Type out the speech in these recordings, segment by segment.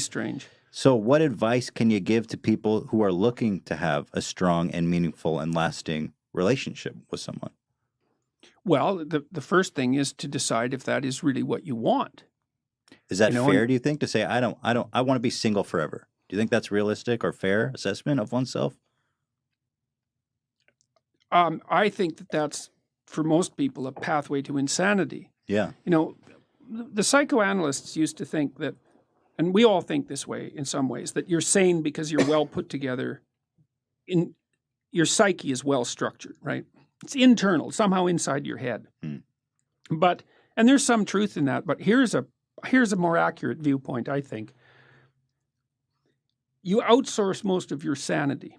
strange. So what advice can you give to people who are looking to have a strong and meaningful and lasting relationship with someone? Well, the first thing is to decide if that is really what you want. Is that You know, fair, and- do you think, to say, I want to be single forever? Do you think that's realistic or fair assessment of oneself? I think that that's, for most people, a pathway to insanity. Yeah. You know, the psychoanalysts used to think that, and we all think this way in some ways, that you're sane because you're well put together. Your psyche is well structured, right? It's internal, somehow inside your head. Mm. And there's some truth in that, but here's a more accurate viewpoint, I think. You outsource most of your sanity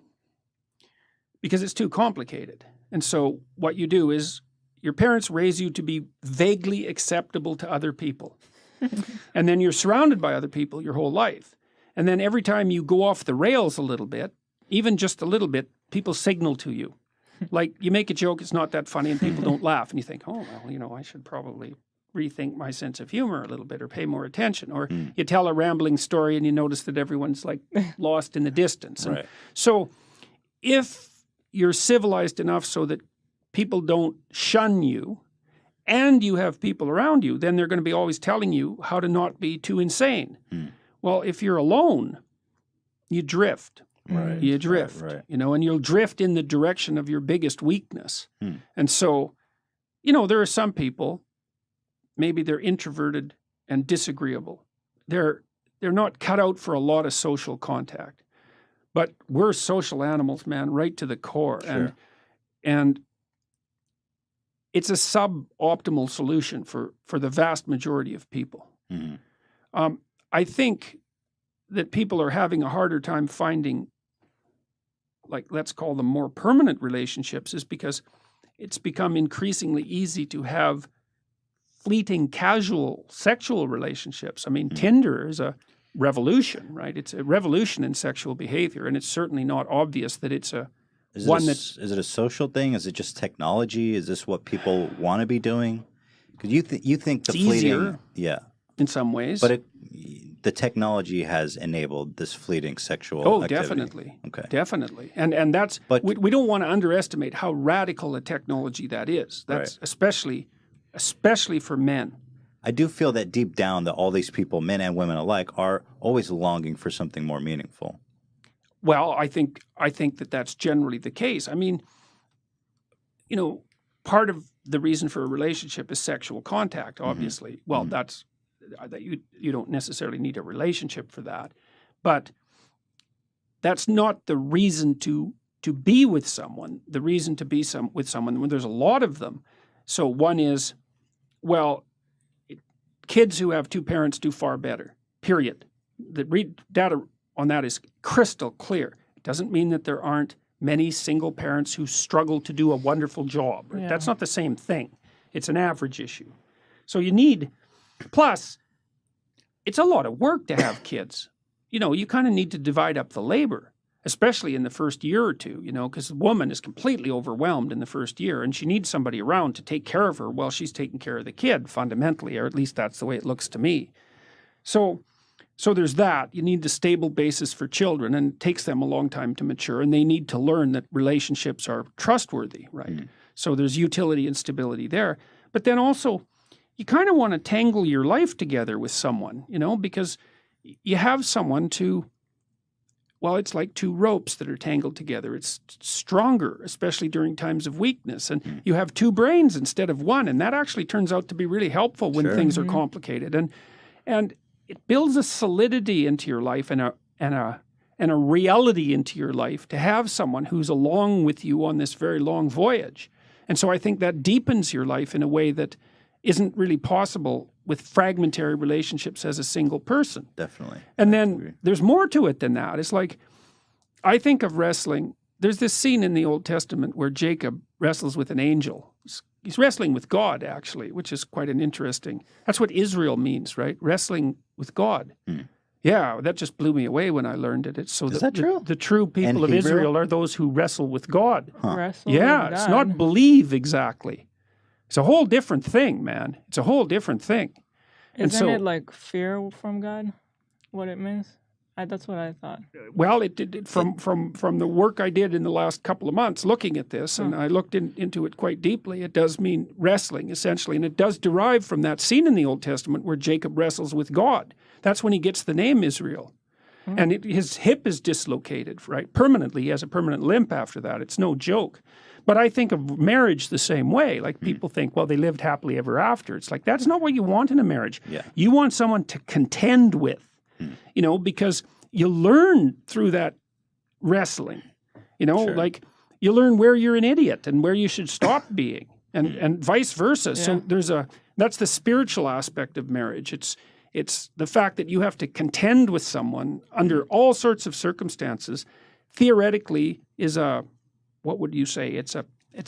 because it's too complicated. And so what you do is your parents raise you to be vaguely acceptable to other people. And then you're surrounded by other people your whole life. And then every time you go off the rails a little bit, even just a little bit, people signal to you. Like you make a joke, it's not that funny, and people don't laugh. And you think, oh, well, I should probably rethink my sense of humor a little bit or pay more attention. Or you tell a rambling story and you notice that everyone's like lost in the distance. And Right. so if you're civilized enough so that people don't shun you and you have people around you, then they're going to be always telling you how to not be too insane. Well, if you're alone, you drift. Right. You drift, Right. and you'll drift in the direction of your biggest weakness. And so, there are some people, maybe they're introverted and disagreeable. They're not cut out for a lot of social contact. But we're social animals, man, right to the core. Sure. And it's a suboptimal solution for the vast majority of people. I think that people are having a harder time finding, like, let's call them more permanent relationships, is because it's become increasingly easy to have fleeting, casual sexual relationships. I mean, Tinder is a revolution, right? It's a revolution in sexual behavior, and it's certainly not obvious that it's Is it a social thing? Is it just technology? Is this what people want to be doing? Because you think the It's fleeting, easier. yeah, in some ways. but the technology has enabled this fleeting sexual activity. Definitely. Okay. Definitely. And that's, But- we don't want to underestimate how radical a technology that is. That's especially for men. I do feel that deep down that all these people, men and women alike, are always longing for something more meaningful. Well, I think that that's generally the case. I mean, part of the reason for a relationship is sexual contact, obviously. Well, that's that you don't necessarily need a relationship for that. But that's not the reason to be with someone. The reason to be with someone, when there's a lot of them. So one is, well, kids who have two parents do far better, period. The data on that is crystal clear. It doesn't mean that there aren't many single parents who struggle to do a wonderful job. Right? Yeah. That's not the same thing. It's an average issue. So you need, plus, it's a lot of work to have kids. You kind of need to divide up the labor, especially in the first year or two, because the woman is completely overwhelmed in the first year and she needs somebody around to take care of her while she's taking care of the kid, fundamentally, or at least that's the way it looks to me. So there's that. You need the stable basis for children, and it takes them a long time to mature, and they need to learn that relationships are trustworthy, right? So there's utility and stability there. But then also, you kind of want to tangle your life together with someone, because you have someone it's like two ropes that are tangled together. It's stronger, especially during times of weakness. And you have two brains instead of one, and that actually turns out to be really helpful when things are complicated. And it builds a solidity into your life and a reality into your life to have someone who's along with you on this very long voyage. And so I think that deepens your life in a way that isn't really possible with fragmentary relationships as a single person. Definitely. And then there's more to it than that. It's like, I think of wrestling. There's this scene in the Old Testament where Jacob wrestles with an angel. He's wrestling with God, actually, which is quite an interesting. That's what Israel means, right? Wrestling with God. Yeah, that just blew me away when I learned it. It's so Is that true? The true people of Hebrew? Israel are those who wrestle with God. Wrestle Yeah, with it's God. not believe exactly. It's a whole different thing, man. It's a whole different thing. And Isn't so, it like fear from God? what it means? That's what I thought. Well, from the work I did in the last couple of months looking at this, and I looked into it quite deeply, it does mean wrestling, essentially. And it does derive from that scene in the Old Testament where Jacob wrestles with God. That's when he gets the name Israel. And his hip is dislocated, right? Permanently. He has a permanent limp after that. It's no joke. But I think of marriage the same way. Like people think, well, they lived happily ever after. It's like, that's not what you want in a marriage. Yeah. You want someone to contend with, you know, because you learn through that wrestling, you know, Sure. like you learn where you're an idiot and where you should stop being and vice versa. So that's the spiritual aspect of marriage. It's the fact that you have to contend with someone under all sorts of circumstances, theoretically is what would you say? It's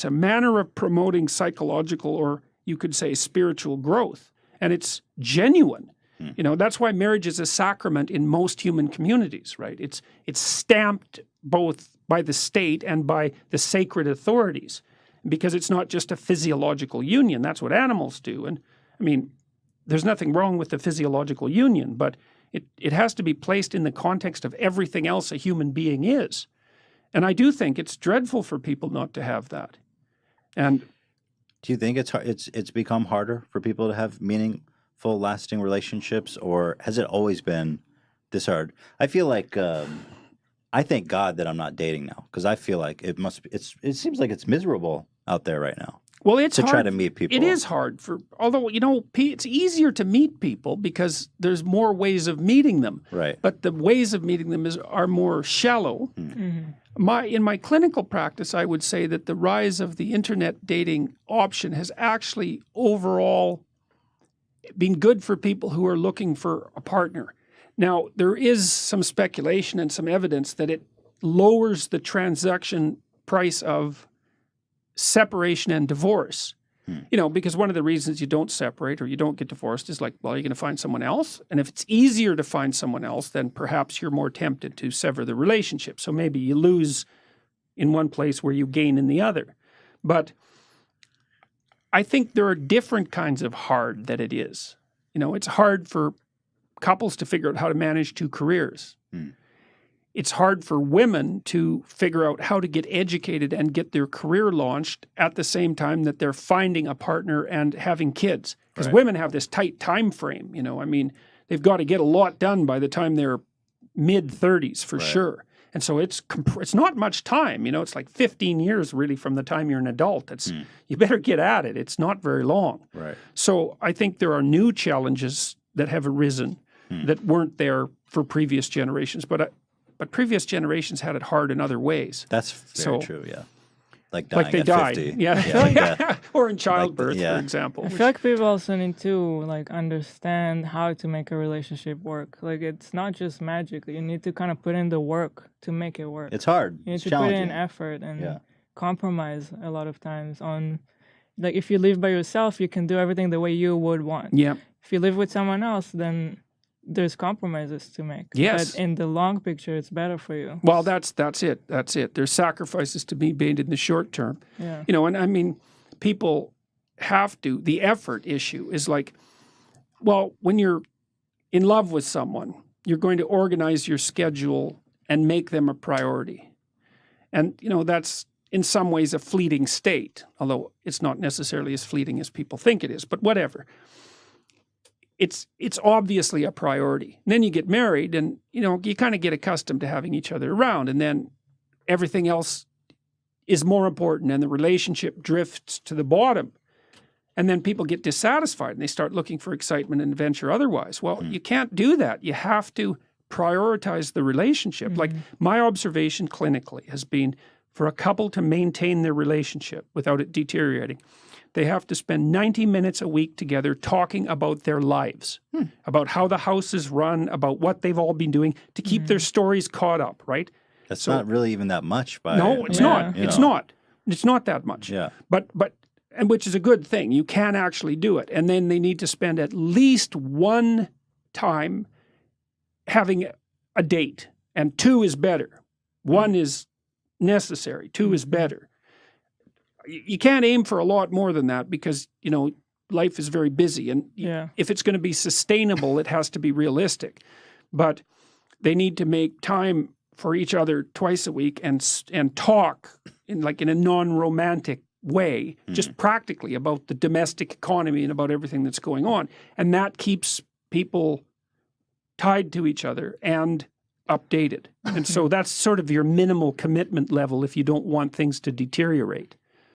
a manner of promoting psychological, or you could say spiritual growth. And it's genuine. You know, that's why marriage is a sacrament in most human communities, right? It's stamped both by the state and by the sacred authorities, because it's not just a physiological union. That's what animals do. And I mean, there's nothing wrong with the physiological union, but it has to be placed in the context of everything else a human being is. And I do think it's dreadful for people not to have that. And Do you think it's become harder for people to have meaningful, lasting relationships, or has it always been this hard? I feel like I thank God that I'm not dating now, because I feel like it seems like it's miserable out there right now. well, it's To hard. try to meet people. It is hard although, you know, it's easier to meet people because there's more ways of meeting them. Right. But the ways of meeting them are more shallow. In my clinical practice, I would say that the rise of the internet dating option has actually overall been good for people who are looking for a partner. Now, there is some speculation and some evidence that it lowers the transaction price of separation and divorce. You know, because one of the reasons you don't separate or you don't get divorced is like, well, you're going to find someone else. And if it's easier to find someone else, then perhaps you're more tempted to sever the relationship. So maybe you lose in one place where you gain in the other. But I think there are different kinds of hard that it is. You know, it's hard for couples to figure out how to manage two careers. It's hard for women to figure out how to get educated and get their career launched at the same time that they're finding a partner and having kids. Because Right. women have this tight time frame, you know. I mean, they've got to get a lot done by the time they're mid-30s for Right. sure. And so it's not much time, you know. It's like 15 years really from the time you're an adult. You better get at it. It's not very long. Right. So I think there are new challenges that have arisen that weren't there for previous generations. But previous generations had it hard in other ways. That's very So- true. Yeah. Like dying Like they at died. 50. Yeah. Or in childbirth, yeah. for example. I feel like people also need to like understand how to make a relationship work. Like it's not just magic. You need to kind of put in the work to make it work. It's hard. You need It's to put challenging. in effort and Yeah. compromise a lot of times on, like if you live by yourself, you can do everything the way you would want. Yeah. If you live with someone else, then there's compromises to make. Yes. But in the long picture, it's better for you. Well, that's it. That's it. There's sacrifices to be made in the short term. Yeah. You know, and I mean, people have to. The effort issue is like, well, when you're in love with someone, you're going to organize your schedule and make them a priority. And, you know, that's in some ways a fleeting state, although it's not necessarily as fleeting as people think it is, but whatever. It's obviously a priority. And then you get married and, you know, you kind of get accustomed to having each other around, and then everything else is more important and the relationship drifts to the bottom. And then people get dissatisfied and they start looking for excitement and adventure otherwise. Well, you can't do that. You have to prioritize the relationship. Like my observation clinically has been for a couple to maintain their relationship without it deteriorating, they have to spend 90 minutes a week together talking about their lives, about how the house is run, about what they've all been doing to keep their stories caught up, right? That's So- not really even that much. By No, it's Yeah. not. you It's know. not. It's not that much. Yeah. But and which is a good thing. You can actually do it. And then they need to spend at least one time having a date. And two is better. One is necessary. Two is better. You can't aim for a lot more than that because, you know, life is very busy. And Yeah. if it's going to be sustainable, it has to be realistic. but they need to make time for each other twice a week and talk in a non-romantic way, just practically about the domestic economy and about everything that's going on. And that keeps people tied to each other and updated. And so that's sort of your minimal commitment level if you don't want things to deteriorate.